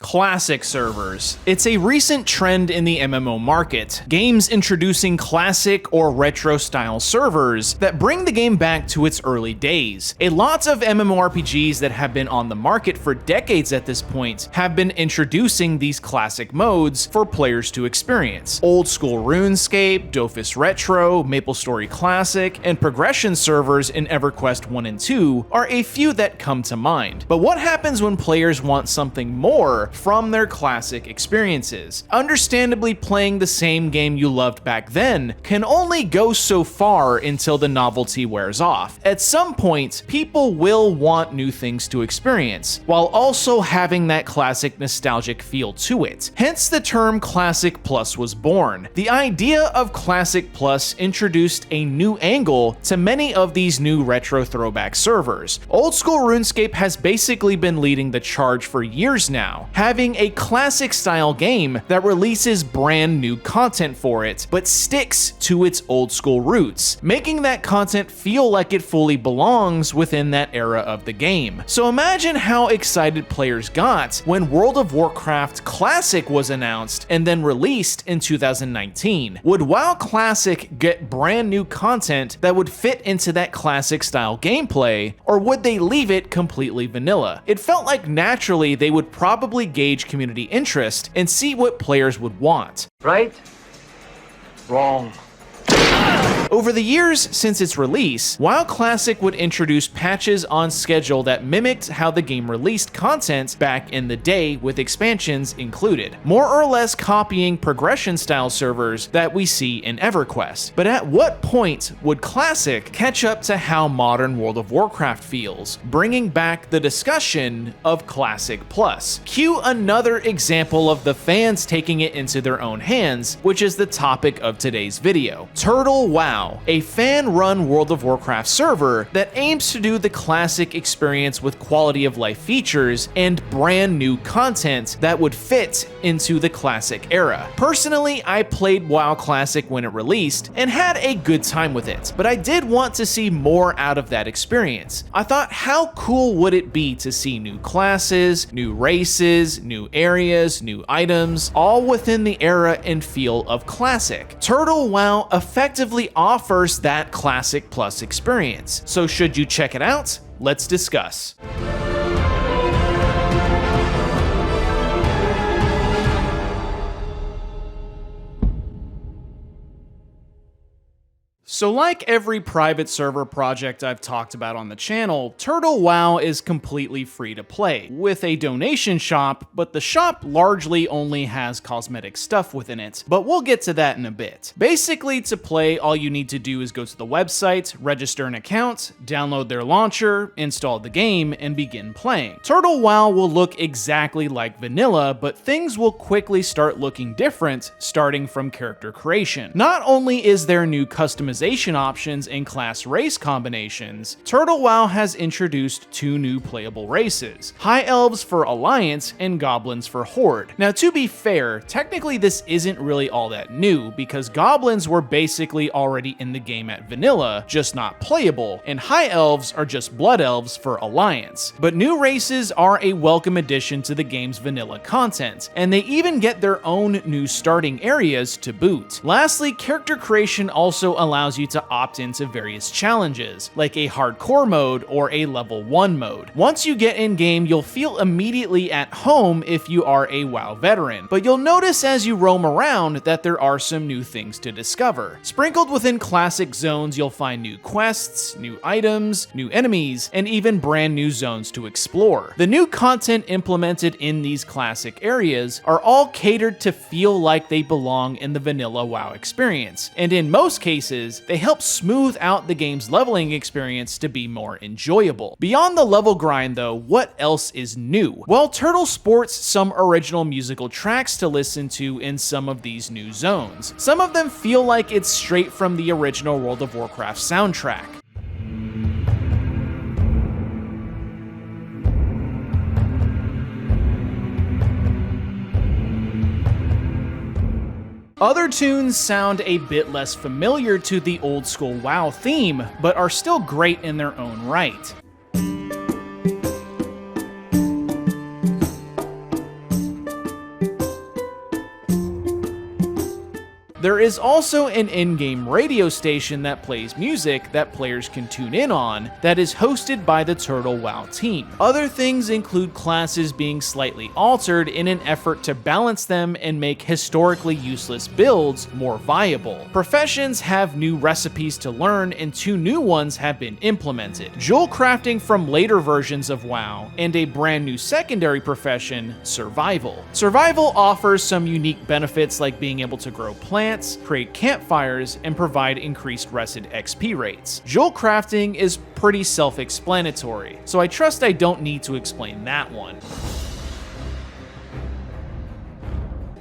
Classic servers. It's a recent trend in the MMO market, games introducing classic or retro style servers that bring the game back to its early days. A lot of MMORPGs that have been on the market for decades at this point have been introducing these classic modes for players to experience. Old school RuneScape, Dofus Retro, MapleStory Classic, and progression servers in EverQuest 1 and 2 are a few that come to mind. But what happens when players want something more from their classic experiences? Understandably, playing the same game you loved back then can only go so far until the novelty wears off. At some point, people will want new things to experience, while also having that classic nostalgic feel to it. Hence the term Classic Plus was born. The idea of Classic Plus introduced a new angle to many of these new retro throwback servers. Old school RuneScape has basically been leading the charge for years now, having a classic style game that releases brand new content for it, but sticks to its old school roots, making that content feel like it fully belongs within that era of the game. So imagine how excited players got when World of Warcraft Classic was announced and then released in 2019. Would WoW Classic get brand new content that would fit into that classic style gameplay, or would they leave it completely vanilla? It felt like naturally they would probably gauge community interest and see what players would want. Right? Wrong. Over the years since its release, WoW Classic would introduce patches on schedule that mimicked how the game released content back in the day, with expansions included, more or less copying progression style servers that we see in EverQuest. But at what point would Classic catch up to how modern World of Warcraft feels, bringing back the discussion of Classic Plus? Cue another example of the fans taking it into their own hands, which is the topic of today's video. TurtleWoW, a fan-run World of Warcraft server that aims to do the classic experience with quality of life features and brand new content that would fit into the classic era. Personally, I played WoW Classic when it released and had a good time with it, but I did want to see more out of that experience. I thought, how cool would it be to see new classes, new races, new areas, new items, all within the era and feel of Classic? TurtleWoW effectively offers that Classic Plus experience. So should you check it out? Let's discuss. So like every private server project I've talked about on the channel, TurtleWoW is completely free to play, with a donation shop, but the shop largely only has cosmetic stuff within it, but we'll get to that in a bit. Basically, to play, all you need to do is go to the website, register an account, download their launcher, install the game, and begin playing. TurtleWoW will look exactly like vanilla, but things will quickly start looking different, starting from character creation. Not only is there new customization options and class race combinations, TurtleWoW has introduced two new playable races, High Elves for Alliance and Goblins for Horde. Now, to be fair, technically this isn't really all that new, because Goblins were basically already in the game at vanilla, just not playable, and High Elves are just Blood Elves for Alliance. But new races are a welcome addition to the game's vanilla content, and they even get their own new starting areas to boot. Lastly, character creation also allows you to opt into various challenges, like a hardcore mode or a level 1 mode. Once you get in game, you'll feel immediately at home if you are a WoW veteran, but you'll notice as you roam around that there are some new things to discover. Sprinkled within classic zones, you'll find new quests, new items, new enemies, and even brand new zones to explore. The new content implemented in these classic areas are all catered to feel like they belong in the vanilla WoW experience, and in most cases, they help smooth out the game's leveling experience to be more enjoyable. Beyond the level grind though, what else is new? Well, Turtle sports some original musical tracks to listen to in some of these new zones. Some of them feel like it's straight from the original World of Warcraft soundtrack. Other tunes sound a bit less familiar to the old school WoW theme, but are still great in their own right. There is also an in-game radio station that plays music that players can tune in on that is hosted by the TurtleWoW team. Other things include classes being slightly altered in an effort to balance them and make historically useless builds more viable. Professions have new recipes to learn and 2 new ones have been implemented. Jewel crafting from later versions of WoW and a brand new secondary profession, survival. Survival offers some unique benefits like being able to grow plants, create campfires, and provide increased rested XP rates. Jewel crafting is pretty self-explanatory, so I trust I don't need to explain that one.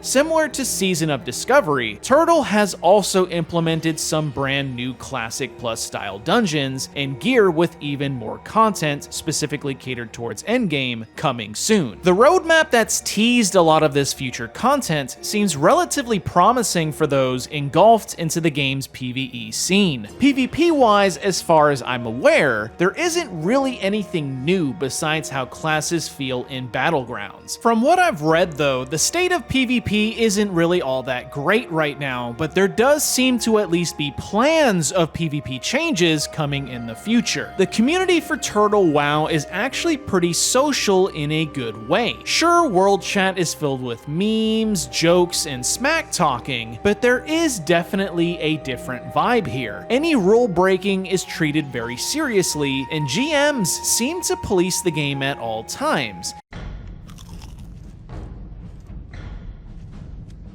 Similar to Season of Discovery, Turtle has also implemented some brand new Classic Plus style dungeons and gear with even more content specifically catered towards endgame coming soon. The roadmap that's teased a lot of this future content seems relatively promising for those engulfed into the game's PvE scene. PvP-wise, as far as I'm aware, there isn't really anything new besides how classes feel in Battlegrounds. From what I've read though, the state of PvP isn't really all that great right now, but there does seem to at least be plans of PvP changes coming in the future. The community for TurtleWoW is actually pretty social in a good way. Sure, world chat is filled with memes, jokes, and smack talking, but there is definitely a different vibe here. Any rule breaking is treated very seriously, and GMs seem to police the game at all times.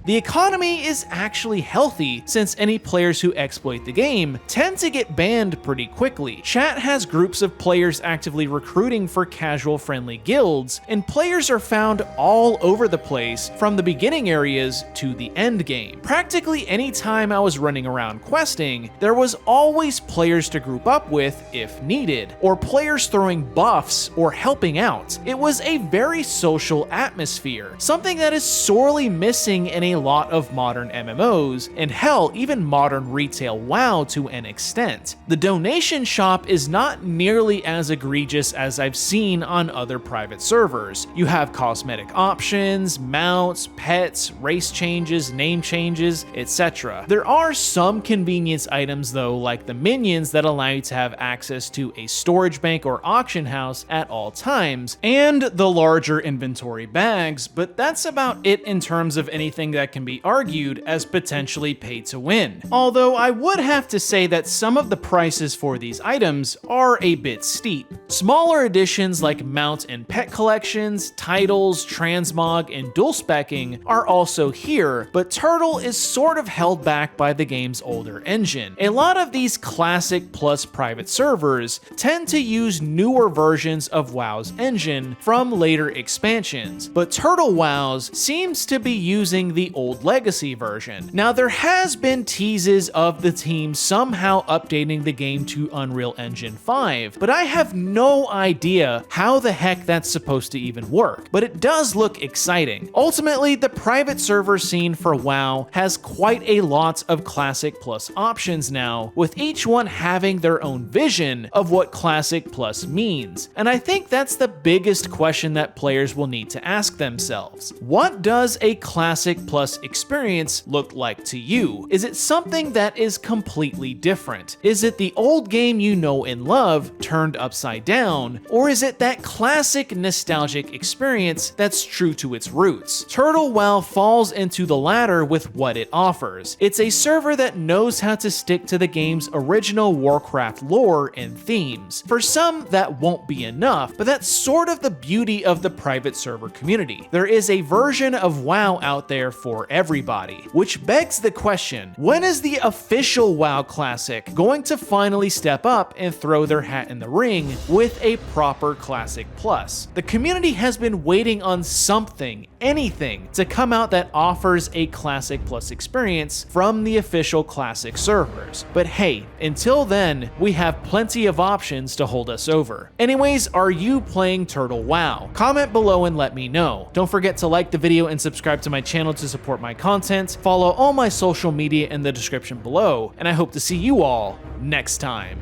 The economy is actually healthy, since any players who exploit the game tend to get banned pretty quickly. Chat has groups of players actively recruiting for casual-friendly guilds, and players are found all over the place, from the beginning areas to the end game. Practically any time I was running around questing, there was always players to group up with if needed, or players throwing buffs or helping out. It was a very social atmosphere, something that is sorely missing in a lot of modern MMOs, and hell, even modern retail WoW to an extent. The donation shop is not nearly as egregious as I've seen on other private servers. You have cosmetic options, mounts, pets, race changes, name changes, etc. There are some convenience items though, like the minions that allow you to have access to a storage bank or auction house at all times, and the larger inventory bags, but that's about it in terms of anything that can be argued as potentially pay to win. Although I would have to say that some of the prices for these items are a bit steep. Smaller additions like mount and pet collections, titles, transmog, and dual specking are also here, but Turtle is sort of held back by the game's older engine. A lot of these classic plus private servers tend to use newer versions of WoW's engine from later expansions, but TurtleWoW's seems to be using the old legacy version. Now, there has been teases of the team somehow updating the game to Unreal Engine 5, but I have no idea how the heck that's supposed to even work, but it does look exciting. Ultimately, the private server scene for WoW has quite a lot of Classic Plus options now, with each one having their own vision of what Classic Plus means, and I think that's the biggest question that players will need to ask themselves. What does a Classic Plus experience look like to you? Is it something that is completely different? Is it the old game you know and love turned upside down? Or is it that classic nostalgic experience that's true to its roots? TurtleWoW falls into the latter with what it offers. It's a server that knows how to stick to the game's original Warcraft lore and themes. For some, that won't be enough, but that's sort of the beauty of the private server community. There is a version of WoW out there for everybody, which begs the question, when is the official WoW Classic going to finally step up and throw their hat in the ring with a proper Classic Plus? The community has been waiting on something, anything, to come out that offers a Classic Plus experience from the official Classic servers. But hey, until then, we have plenty of options to hold us over. Anyways, are you playing TurtleWoW? Comment below and let me know. Don't forget to like the video and subscribe to my channel to support my content. Follow all my social media in the description below, and I hope to see you all next time.